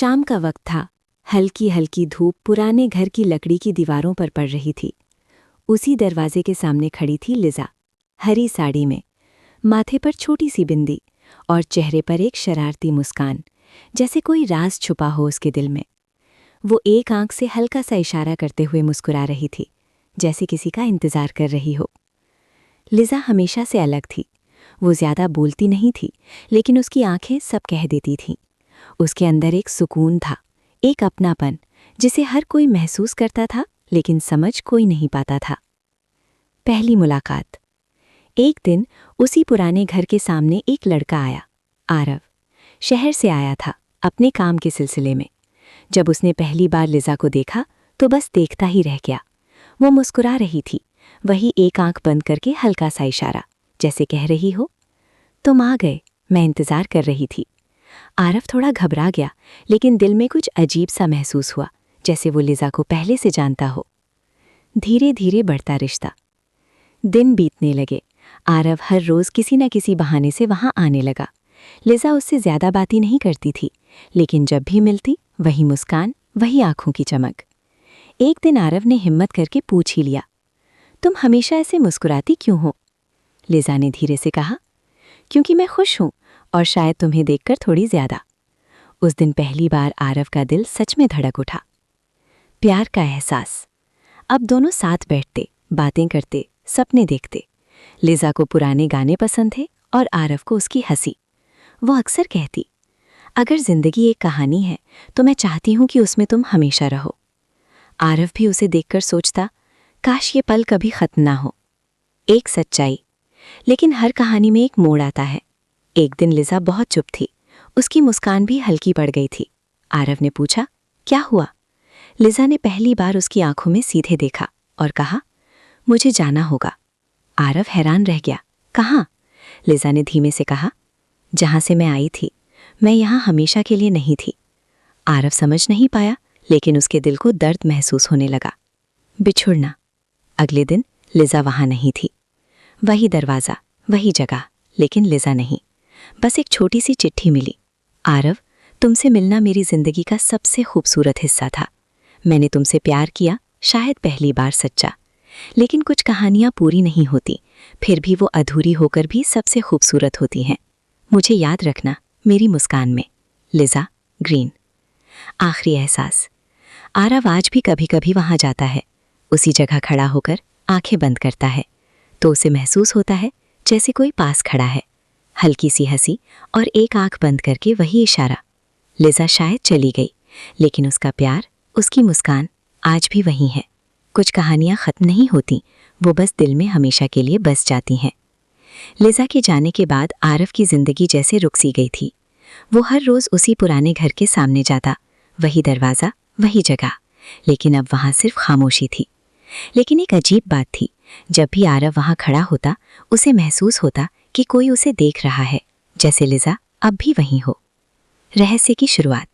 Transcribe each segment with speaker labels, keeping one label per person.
Speaker 1: शाम का वक्त था। हल्की हल्की धूप पुराने घर की लकड़ी की दीवारों पर पड़ रही थी। उसी दरवाजे के सामने खड़ी थी लिजा, हरी साड़ी में, माथे पर छोटी सी बिंदी और चेहरे पर एक शरारती मुस्कान, जैसे कोई राज छुपा हो उसके दिल में। वो एक आंख से हल्का सा इशारा करते हुए मुस्कुरा रही थी, जैसे किसी का इंतजार कर रही हो। लिजा हमेशा से अलग थी। वो ज्यादा बोलती नहीं थी, लेकिन उसकी आंखें सब कह देती थीं। उसके अंदर एक सुकून था, एक अपनापन, जिसे हर कोई महसूस करता था, लेकिन समझ कोई नहीं पाता था। पहली मुलाकात। एक दिन उसी पुराने घर के सामने एक लड़का आया, आरव। शहर से आया था, अपने काम के सिलसिले में। जब उसने पहली बार लिजा को देखा तो बस देखता ही रह गया। वो मुस्कुरा रही थी, वही एक आंख बंद करके हल्का सा इशारा, जैसे कह रही हो, तुम आ गए, मैं इंतजार कर रही थी। आरव थोड़ा घबरा गया, लेकिन दिल में कुछ अजीब सा महसूस हुआ, जैसे वो लिजा को पहले से जानता हो। धीरे धीरे बढ़ता रिश्ता। दिन बीतने लगे। आरव हर रोज किसी न किसी बहाने से वहां आने लगा। लिजा उससे ज्यादा बातें नहीं करती थी, लेकिन जब भी मिलती, वही मुस्कान, वही आंखों की चमक। एक दिन आरव ने हिम्मत करके पूछ ही लिया, तुम हमेशा ऐसे मुस्कुराती क्यों हो? लिजा ने धीरे से कहा, क्योंकि मैं खुश हूं, और शायद तुम्हें देखकर थोड़ी ज्यादा। उस दिन पहली बार आरव का दिल सच में धड़क उठा। प्यार का एहसास। अब दोनों साथ बैठते, बातें करते, सपने देखते। लिजा को पुराने गाने पसंद थे और आरव को उसकी हंसी। वो अक्सर कहती, अगर जिंदगी एक कहानी है तो मैं चाहती हूं कि उसमें तुम हमेशा रहो। आरव भी उसे देखकर सोचता, काश ये पल कभी खत्म ना हो। एक सच्चाई। लेकिन हर कहानी में एक मोड़ आता है। एक दिन लिजा बहुत चुप थी, उसकी मुस्कान भी हल्की पड़ गई थी। आरव ने पूछा, क्या हुआ? लिजा ने पहली बार उसकी आंखों में सीधे देखा और कहा, मुझे जाना होगा। आरव हैरान रह गया, कहाँ? लिजा ने धीमे से कहा, जहां से मैं आई थी, मैं यहाँ हमेशा के लिए नहीं थी। आरव समझ नहीं पाया, लेकिन उसके दिल को दर्द महसूस होने लगा। बिछुड़ना। अगले दिन लिजा वहां नहीं थी। वही दरवाजा, वही जगह, लेकिन लिजा नहीं। बस एक छोटी सी चिट्ठी मिली। आरव, तुमसे मिलना मेरी जिंदगी का सबसे खूबसूरत हिस्सा था। मैंने तुमसे प्यार किया, शायद पहली बार सच्चा। लेकिन कुछ कहानियां पूरी नहीं होती, फिर भी वो अधूरी होकर भी सबसे खूबसूरत होती हैं। मुझे याद रखना, मेरी मुस्कान में। लिजा, ग्रीन। आखिरी एहसास। आरव आज भी कभी कभी वहां जाता है। उसी जगह खड़ा होकर आंखें बंद करता है, तो उसे महसूस होता है जैसे कोई पास खड़ा है। हल्की सी हंसी और एक आंख बंद करके वही इशारा। लिजा शायद चली गई, लेकिन उसका प्यार, उसकी मुस्कान आज भी वही है। कुछ कहानियां खत्म नहीं होती, वो बस दिल में हमेशा के लिए बस जाती हैं। लिजा के जाने के बाद आरव की जिंदगी जैसे रुक सी गई थी। वो हर रोज उसी पुराने घर के सामने जाता, वही दरवाजा, वही जगह, लेकिन अब वहां सिर्फ खामोशी थी। लेकिन एक अजीब बात थी, जब भी आरव वहां खड़ा होता, उसे महसूस होता कि कोई उसे देख रहा है, जैसे लिजा अब भी वहीं हो। रहस्य की शुरुआत।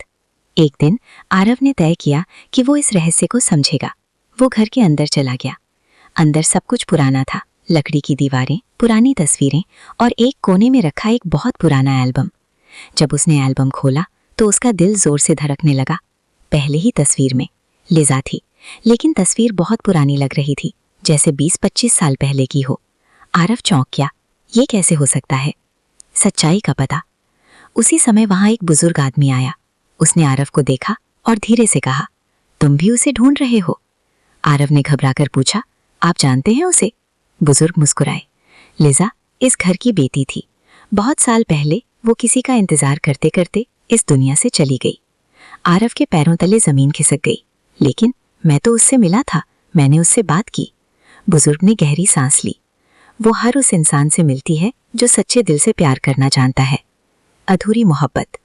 Speaker 1: एक दिन आरव ने तय किया कि वो इस रहस्य को समझेगा। वो घर के अंदर चला गया। अंदर सब कुछ पुराना था, लकड़ी की दीवारें, पुरानी तस्वीरें और एक कोने में रखा एक बहुत पुराना एल्बम। जब उसने एल्बम खोला तो उसका दिल जोर से धड़कने लगा। पहले ही तस्वीर में लिजा थी, लेकिन तस्वीर बहुत पुरानी लग रही थी, जैसे 20-25 साल पहले की हो। आरव चौंक गया, ये कैसे हो सकता है? सच्चाई का पता। उसी समय वहां एक बुजुर्ग आदमी आया। उसने आरव को देखा और धीरे से कहा, तुम भी उसे ढूंढ रहे हो? आरव ने घबराकर पूछा, आप जानते हैं उसे? बुजुर्ग मुस्कुराए। लिजा इस घर की बेटी थी। बहुत साल पहले वो किसी का इंतजार करते करते इस दुनिया से चली गई। आरव के पैरों तले जमीन खिसक गई। लेकिन मैं तो उससे मिला था, मैंने उससे बात की। बुजुर्ग ने गहरी सांस ली। वो हर उस इंसान से मिलती है जो सच्चे दिल से प्यार करना जानता है। अधूरी मोहब्बत।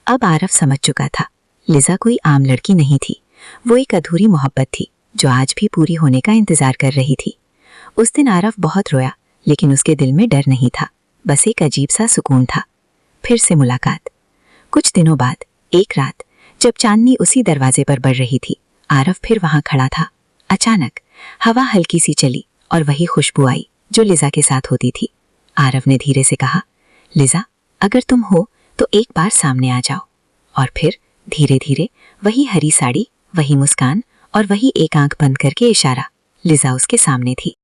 Speaker 1: अब आरव समझ चुका था, लिजा कोई आम लड़की नहीं थी। वो एक अधूरी मोहब्बत थी, जो आज भी पूरी होने का इंतजार कर रही थी। उस दिन आरव बहुत रोया, लेकिन उसके दिल में डर नहीं था, बस एक अजीब सा सुकून था। फिर से मुलाकात। कुछ दिनों बाद एक रात, जब चांदनी उसी दरवाजे पर बढ़ रही थी, आरव फिर वहां खड़ा था। अचानक हवा हल्की सी चली और वही खुशबू आई जो लिजा के साथ होती थी। आरव ने धीरे से कहा, लिजा, अगर तुम हो तो एक बार सामने आ जाओ। और फिर धीरे धीरे वही हरी साड़ी, वही मुस्कान और वही एक आंख बंद करके इशारा। लिजा उसके सामने थी।